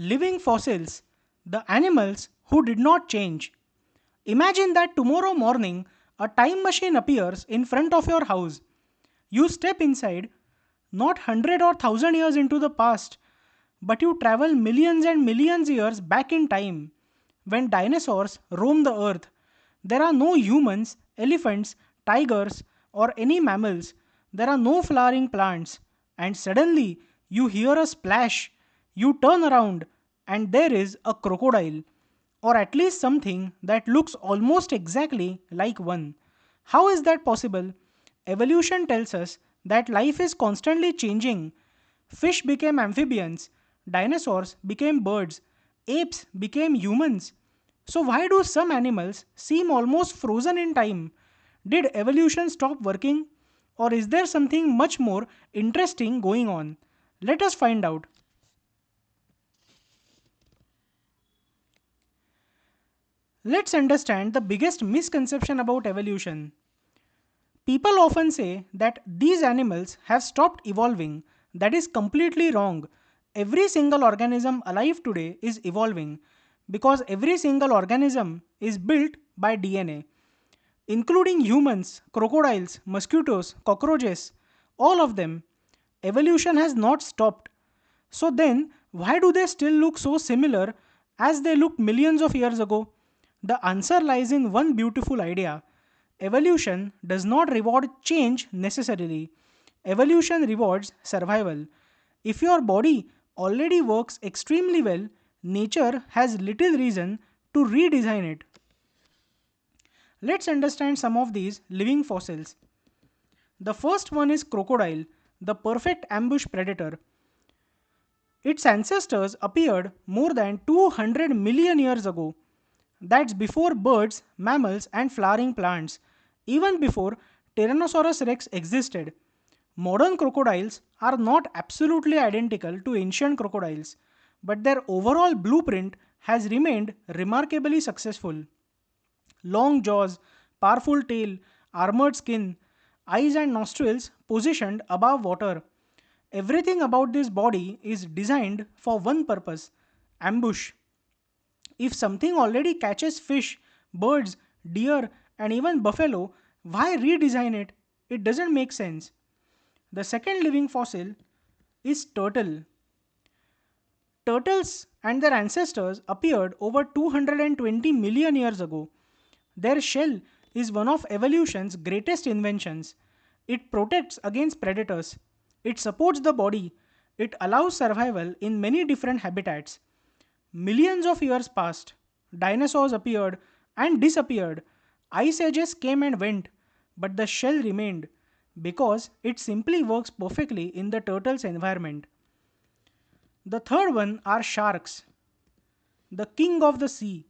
Living fossils, the animals who did not change. Imagine that tomorrow morning a time machine appears in front of your house. You step inside, not 100 or 1000 years into the past, but you travel millions and millions years back in time when dinosaurs roamed the earth. There are no humans, elephants, tigers, or any mammals. There are no flowering plants. And suddenly you hear a splash. You turn around and there is a crocodile, or at least something that looks almost exactly like one. How is that possible? Evolution tells us that life is constantly changing. Fish became amphibians, dinosaurs became birds, apes became humans. So, why do some animals seem almost frozen in time? Did evolution stop working? Or is there something much more interesting going on? Let us find out. Let's understand the biggest misconception about evolution. People often say that these animals have stopped evolving. That is completely wrong. Every single organism alive today is evolving because every single organism is built by DNA, including humans, crocodiles, mosquitoes, cockroaches, all of them. Evolution has not stopped. So then, why do they still look so similar as they looked millions of years ago? The answer lies in one beautiful idea. Evolution does not reward change necessarily. Evolution rewards survival. If your body already works extremely well, nature has little reason to redesign it. Let's understand some of these living fossils. The first one is crocodile, the perfect ambush predator. Its ancestors appeared more than 200 million years ago. That's before birds, mammals, and flowering plants, even before Tyrannosaurus rex existed. Modern crocodiles are not absolutely identical to ancient crocodiles, but their overall blueprint has remained remarkably successful. Long jaws, powerful tail, armored skin, eyes and nostrils positioned above water. Everything about this body is designed for one purpose: ambush. If something already catches fish, birds, deer, and even buffalo, why redesign it? It doesn't make sense. The second living fossil is turtle. Turtles and their ancestors appeared over 220 million years ago. Their shell is one of evolution's greatest inventions. It protects against predators. It supports the body. It allows survival in many different habitats. Millions of years passed. Dinosaurs appeared and disappeared. Ice ages came and went, but the shell remained because it simply works perfectly in the turtle's environment. The third one are sharks, the king of the sea.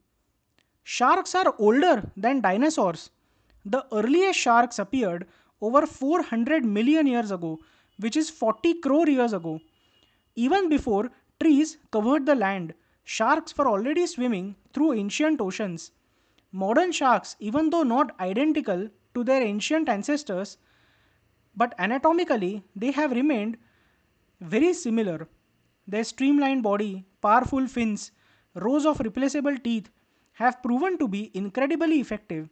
Sharks are older than dinosaurs. The earliest sharks appeared over 400 million years ago, which is 40 crore years ago. Even before trees covered the land, sharks were already swimming through ancient oceans. Modern sharks, even though not identical to their ancient ancestors, but anatomically they have remained very similar. Their streamlined body, powerful fins, rows of replaceable teeth have proven to be incredibly effective.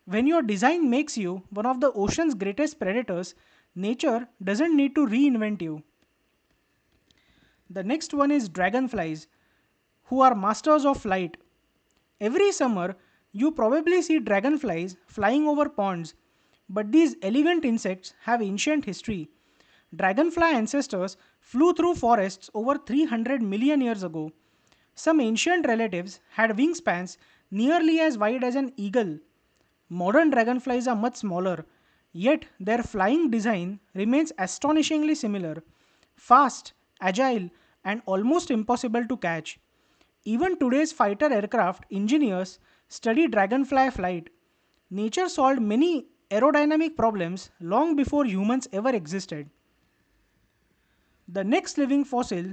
When your design makes you one of the ocean's greatest predators, nature doesn't need to reinvent you. The next one is dragonflies, who are masters of flight. Every summer, you probably see dragonflies flying over ponds, but these elegant insects have ancient history. Dragonfly ancestors flew through forests over 300 million years ago. Some ancient relatives had wingspans nearly as wide as an eagle. Modern dragonflies are much smaller, yet their flying design remains astonishingly similar: fast, agile, and almost impossible to catch. Even today's fighter aircraft engineers study dragonfly flight. Nature solved many aerodynamic problems long before humans ever existed. The next living fossil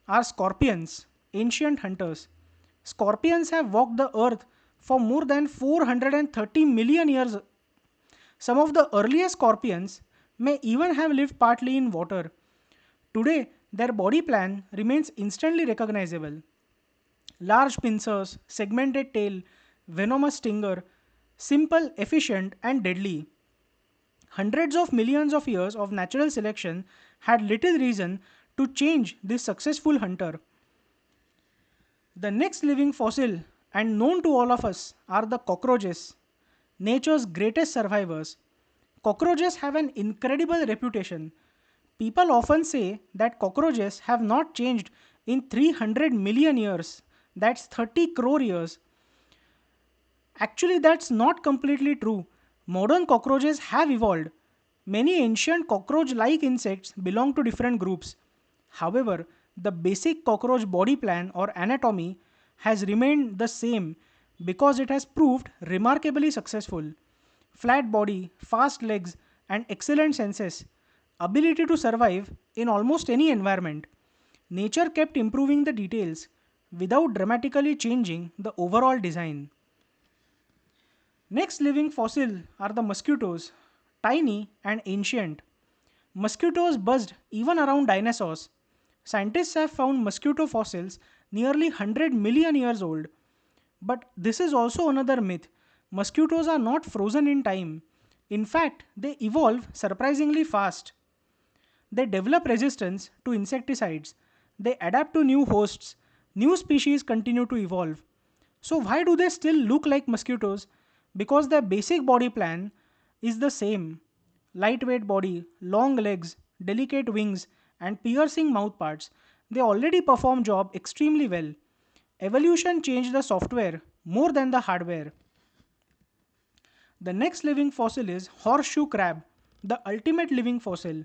are scorpions, ancient hunters. Scorpions have walked the earth for more than 430 million years. Some of the earliest scorpions may even have lived partly in water. Today, Their body plan remains instantly recognizable. Large pincers, segmented tail, venomous stinger, simple, efficient, and deadly. Hundreds of millions of years of natural selection had little reason to change this successful hunter. The next living fossil, and known to all of us, are the cockroaches, nature's greatest survivors. Cockroaches have an incredible reputation. People often say that cockroaches have not changed in 300 million years. That's 30 crore years. Actually, that's not completely true. Modern cockroaches have evolved. Many ancient cockroach like insects belong to different groups. However, the basic cockroach body plan or anatomy has remained the same because it has proved remarkably successful. Flat body, fast legs, and excellent senses, ability to survive in almost any environment. Nature kept improving the details without dramatically changing the overall design. Next living fossil are the mosquitoes, tiny and ancient. Mosquitoes buzzed even around dinosaurs. Scientists have found mosquito fossils nearly 100 million years old. But this is also another myth. Mosquitoes are not frozen in time. In fact, they evolve surprisingly fast. They develop resistance to insecticides. They adapt to new hosts. New species continue to evolve. So, why do they still look like mosquitoes? Because their basic body plan is the same: lightweight body, long legs, delicate wings, and piercing mouth parts. They already perform job extremely well. Evolution changed the software more than the hardware. The next living fossil is horseshoe crab, the ultimate living fossil.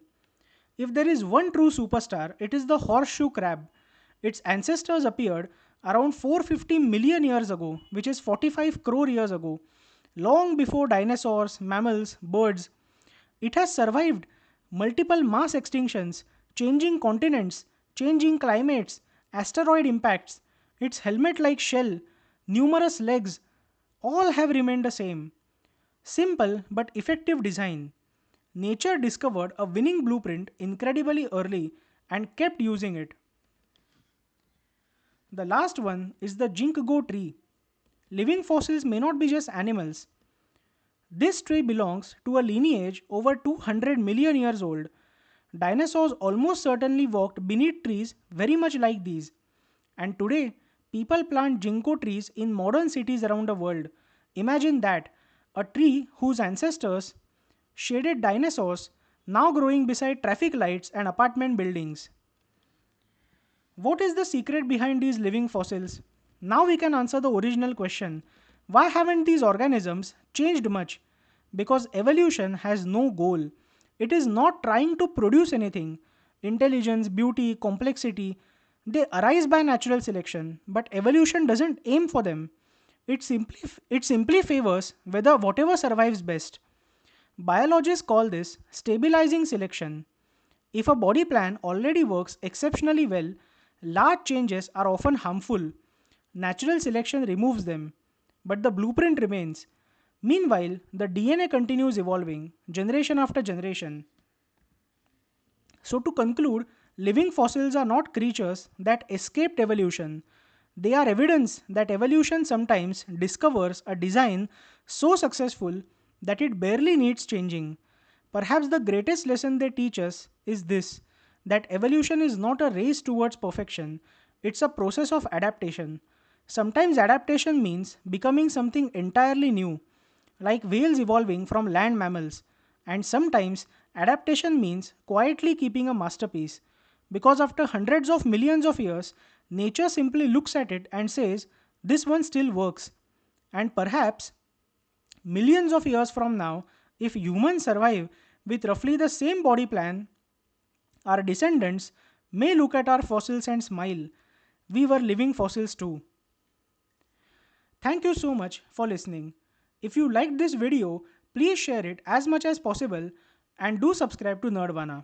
If there is one true superstar, it is the horseshoe crab. Its ancestors appeared around 450 million years ago, which is 45 crore years ago, long before dinosaurs, mammals, birds. It has survived multiple mass extinctions, changing continents, changing climates, asteroid impacts. Its helmet like shell, numerous legs, all have remained the same. Simple but effective design. Nature discovered a winning blueprint incredibly early and kept using it. The last one is the ginkgo tree. Living fossils may not be just animals. This tree belongs to a lineage over 200 million years old. Dinosaurs almost certainly walked beneath trees very much like these. And today, people plant ginkgo trees in modern cities around the world. Imagine that, a tree whose ancestors shaded dinosaurs now growing beside traffic lights and apartment buildings. What is the secret behind these living fossils? Now we can answer the original question: why haven't these organisms changed much? Because evolution has no goal. It is not trying to produce anything. Intelligence, beauty, complexity, they arise by natural selection, but evolution doesn't aim for them. It simply favors whatever survives best. Biologists call this stabilizing selection. If a body plan already works exceptionally well, large changes are often harmful. Natural selection removes them, but the blueprint remains. Meanwhile, the DNA continues evolving, generation after generation. So, to conclude, living fossils are not creatures that escaped evolution. They are evidence that evolution sometimes discovers a design so successful that it barely needs changing. Perhaps the greatest lesson they teach us is this: that evolution is not a race towards perfection, it's a process of adaptation. Sometimes adaptation means becoming something entirely new, like whales evolving from land mammals, and sometimes adaptation means quietly keeping a masterpiece, because after hundreds of millions of years, nature simply looks at it and says, "This one still works." And perhaps millions of years from now, if humans survive with roughly the same body plan, our descendants may look at our fossils and smile. We were living fossils too. Thank you so much for listening. If you liked this video, please share it as much as possible and do subscribe to Nerdvana.